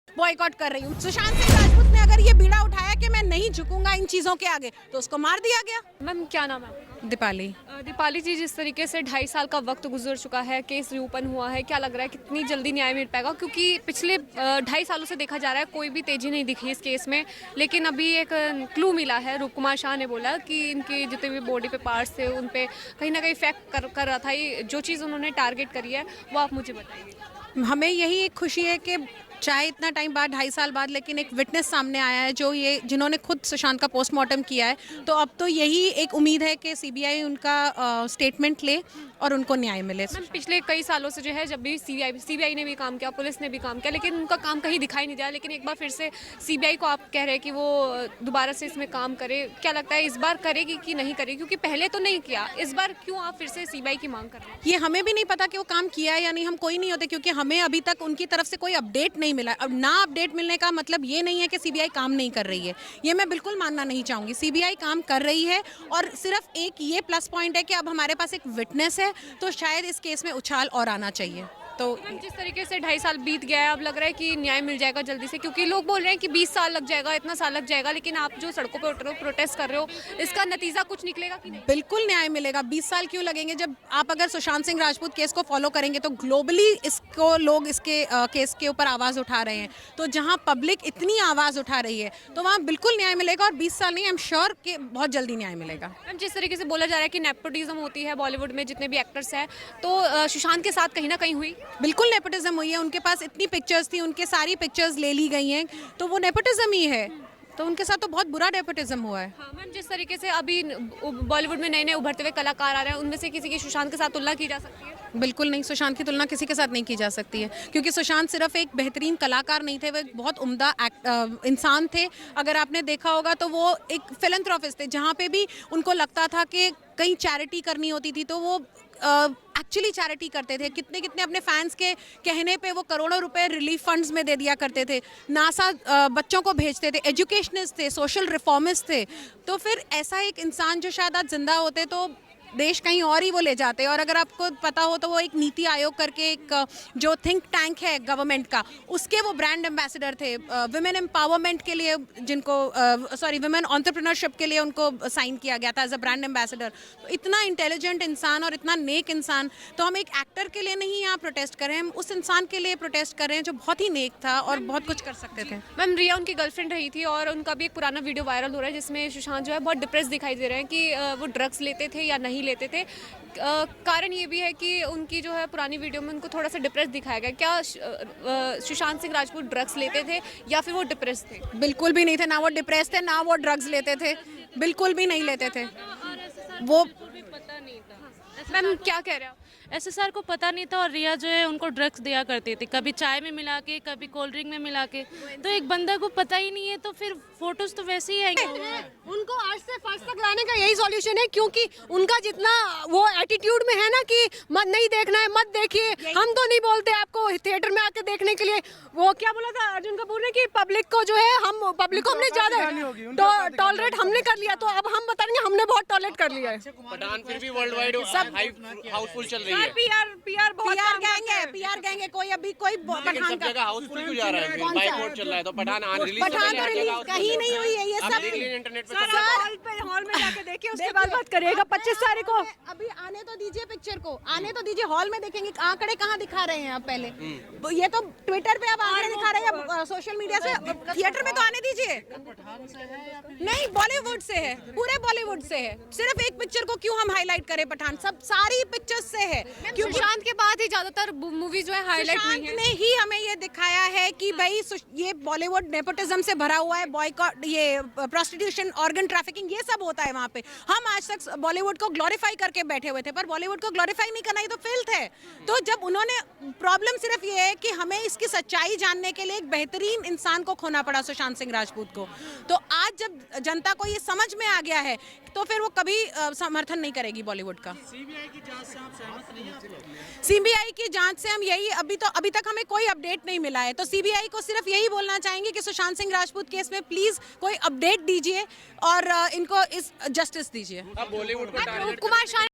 Boycott कर रही हूँ। सुशांत सिंह राजपूत ने अगर ये बीड़ा उठाया कि मैं नहीं झुकूंगा इन चीज़ों के आगे, तो उसको मार दिया गया। मैम क्या नाम है? दीपाली। दीपाली जी, जिस तरीके से 2.5 साल का वक्त गुजर चुका है, केस रीओपन हुआ है, क्या लग रहा है कितनी जल्दी न्याय मिल पाएगा? क्योंकि पिछले 2.5 सालों से देखा जा रहा है कोई भी तेजी नहीं दिखी इस केस में, लेकिन अभी एक क्लू मिला है। रूप कुमार शाह ने बोला कि इनके जितने भी बॉडी पे पार्ट्स थे उन पे कहीं ना कहीं इफेक्ट कर रहा था। ये जो चीज़ उन्होंने टारगेट करी है वो आप मुझे बताइए। हमें यही एक खुशी है कि चाहे इतना टाइम बाद 2.5 साल बाद, लेकिन एक विटनेस सामने आया है जो ये जिन्होंने खुद सुशांत का पोस्टमार्टम किया है। तो अब तो यही एक उम्मीद है कि सीबीआई उनका स्टेटमेंट ले और उनको न्याय मिले। पिछले कई सालों से जो है, जब भी सीबीआई ने भी काम किया, पुलिस ने भी काम किया, लेकिन उनका काम कहीं दिखाई नहीं दिया। लेकिन एक बार फिर से सीबीआई को आप कह रहे हैं कि वो दोबारा से इसमें काम करे, क्या लगता है इस बार करेगी कि नहीं करेगी? क्योंकि पहले तो नहीं किया, इस बार क्यों आप फिर से सीबीआई की मांग कर रहे हैं? ये हमें भी नहीं पता कि वो काम किया है या नहीं, हम कोई नहीं होते, क्योंकि हमें अभी तक उनकी तरफ से कोई अपडेट नहीं मिला। अब ना अपडेट मिलने का मतलब ये नहीं है कि सीबीआई काम नहीं कर रही है, ये मैं बिल्कुल मानना नहीं चाहूँगी। सीबीआई काम कर रही है और सिर्फ एक ये प्लस पॉइंट है कि अब हमारे पास एक विटनेस है, तो शायद इस केस में उछाल और आना चाहिए। तो जिस तरीके से 2.5 साल बीत गया है, अब लग रहा है कि न्याय मिल जाएगा जल्दी से, क्योंकि लोग बोल रहे हैं कि 20 साल लग जाएगा, इतना साल लग जाएगा, लेकिन आप जो सड़कों पे उठ रहे हो, प्रोटेस्ट कर रहे हो, इसका नतीजा कुछ निकलेगा कि नहीं? बिल्कुल न्याय मिलेगा। 20 साल क्यों लगेंगे? जब आप अगर सुशांत सिंह राजपूत केस को फॉलो करेंगे तो ग्लोबली इसको लोग इसके केस के ऊपर आवाज़ उठा रहे हैं। तो जहां पब्लिक इतनी आवाज़ उठा रही है तो वहां बिल्कुल न्याय मिलेगा, और 20 साल नहीं, आई एम श्योर कि बहुत जल्दी न्याय मिलेगा। मैम, जिस तरीके से बोला जा रहा है कि नेपोटिज्म होती है बॉलीवुड में, जितने भी एक्टर्स हैं, तो सुशांत के साथ कहीं ना कहीं हुई? बिल्कुल नेपोटिज्म हुई है। उनके पास इतनी पिक्चर्स थी, उनके सारी पिक्चर्स ले ली गई हैं, तो वो नेपोटिज्म ही है। तो उनके साथ तो बहुत बुरा नेपोटिज्म हुआ है। हाँ मैम, जिस तरीके से अभी बॉलीवुड में नए नए उभरते हुए कलाकार आ रहे हैं, उनमें से किसी की सुशांत के साथ तुलना की जा सकती है? बिल्कुल नहीं, सुशांत की तुलना किसी के साथ नहीं की जा सकती है, क्योंकि सुशांत सिर्फ एक बेहतरीन कलाकार नहीं थे, वो एक बहुत उम्दा इंसान थे। अगर आपने देखा होगा तो वो एक फिलैंथ्रोपिस्ट थे। जहाँ पे भी उनको लगता था कि कहीं चैरिटी करनी होती थी तो वो एक्चुअली चैरिटी करते थे। कितने कितने अपने फैंस के कहने पे वो करोड़ों रुपए रिलीफ फंड्स में दे दिया करते थे। नासा बच्चों को भेजते थे, एजुकेशनिस्ट थे, सोशल रिफॉर्मिस्ट थे। तो फिर ऐसा एक इंसान जो शायद आज जिंदा होते तो देश कहीं और ही वो ले जाते। और अगर आपको पता हो तो वो एक नीति आयोग करके एक जो थिंक टैंक है गवर्नमेंट का, उसके वो ब्रांड एम्बेसडर थे। विमेन एम्पावरमेंट के लिए जिनको विमेन एंटरप्रेन्योरशिप के लिए उनको साइन किया गया था एज अ ब्रांड एम्बेसडर। तो इतना इंटेलिजेंट इंसान और इतना नेक इंसान, तो हम एक एक्टर के लिए नहीं यहाँ प्रोटेस्ट कर रहे हैं, हम उस इंसान के लिए प्रोटेस्ट कर रहे हैं जो बहुत ही नेक था और बहुत कुछ कर सकते थे। मैम, रिया उनकी गर्लफ्रेंड रही थी और उनका भी एक पुराना वीडियो वायरल हो रहा है जिसमें सुशांत जो है बहुत डिप्रेस दिखाई दे रहे हैं कि वो ड्रग्स लेते थे या नहीं लेते थे। कारण ये भी है कि उनकी जो है पुरानी वीडियो में उनको थोड़ा सा डिप्रेस दिखाया गया। क्या सुशांत सिंह राजपूत ड्रग्स लेते थे या फिर वो डिप्रेस थे? बिल्कुल भी नहीं थे, ना वो डिप्रेस थे ना वो ड्रग्स लेते थे, बिल्कुल भी नहीं लेते थे वो। पता नहीं था। मैम क्या कह रहे हैं आप? एसएसआर को पता नहीं था और रिया जो है उनको ड्रग्स दिया करती थी, कभी चाय में मिला के, कभी कोल्ड ड्रिंक में मिला के। तो एक बंदा को पता ही नहीं है तो फिर फोटोज तो वैसे ही आएंगे। उनको आज से फर्स्ट तक लाने का यही सॉल्यूशन है, क्योंकि उनका जितना वो एटीट्यूड में है ना कि मत नहीं देखना है मत देखिए, हम तो नहीं बोलते आपको थिएटर में आके देखने के लिए। वो क्या बोला था अर्जुन कपूर ने कि पब्लिक को जो है हम पब्लिक को हमने ज्यादा टॉलरेट हमने कर लिया, तो अब हम बताएंगे हमने बहुत टॉलरेट कर लिया है। पठान फिर भी वर्ल्ड वाइड हाउसफुल चल रही है। पीआर गैंग है। कोई अभी कोई पठान का हाउसफुल क्यों जा रहा है? बाइकआउट चल रहा है तो पठान रिलीज कहीं नहीं हुई है ये सब। इंटरनेट पे हॉल में जाके देखिए, उसके बाद बात करिएगा 25 तारीख को। अभी आने तो दीजिए पिक्चर को, आने तो दीजिए, हॉल में देखेंगे। आंकड़े कहाँ दिखा रहे हैं आप पहले? ये तो ट्विटर पे अब आंकड़े दिखा रहे हैं, सोशल मीडिया से। थिएटर में तो आने दीजिए। नहीं, बॉलीवुड से है, पूरे बॉलीवुड से है। सिर्फ एक पिक्चर को क्यों हम हाईलाइट करें? पठान सब सारी पिक्चर्स से है। क्यों सुशांत के बाद ही ज्यादातर मूवी जो है हाईलाइट हुई है। ने ही हमें ये दिखाया है कि भाई ये बॉलीवुड नेपोटिज्म से भरा हुआ है, बॉयकॉट, ये प्रोस्टिट्यूशन, ऑर्गन ट्रैफिकिंग, ये सब होता है वहाँ पे। हम आज तक बॉलीवुड को ग्लोरीफाई करके बैठे हुए थे, पर बॉलीवुड को ग्लोरीफाई नहीं करना, ये तो फिल्थ है। तो जब उन्होंने, प्रॉब्लम सिर्फ ये है कि हमें इसकी सच्चाई जानने के लिए एक बेहतरीन इंसान को खोना पड़ा, सुशांत सिंह राजपूत को। तो आज जब जनता को ये समझ में आ गया है तो फिर वो कभी समर्थन नहीं करेगी बॉलीवुड का। सीबीआई की जांच से आप सहमत नहीं हैं? सीबीआई की जांच से हम यही, अभी तक हमें कोई अपडेट नहीं मिला है, तो सीबीआई को सिर्फ यही बोलना चाहेंगे कि सुशांत सिंह राजपूत केस में प्लीज कोई अपडेट दीजिए और इनको इस जस्टिस दीजिए। बॉलीवुड को कुमार शाह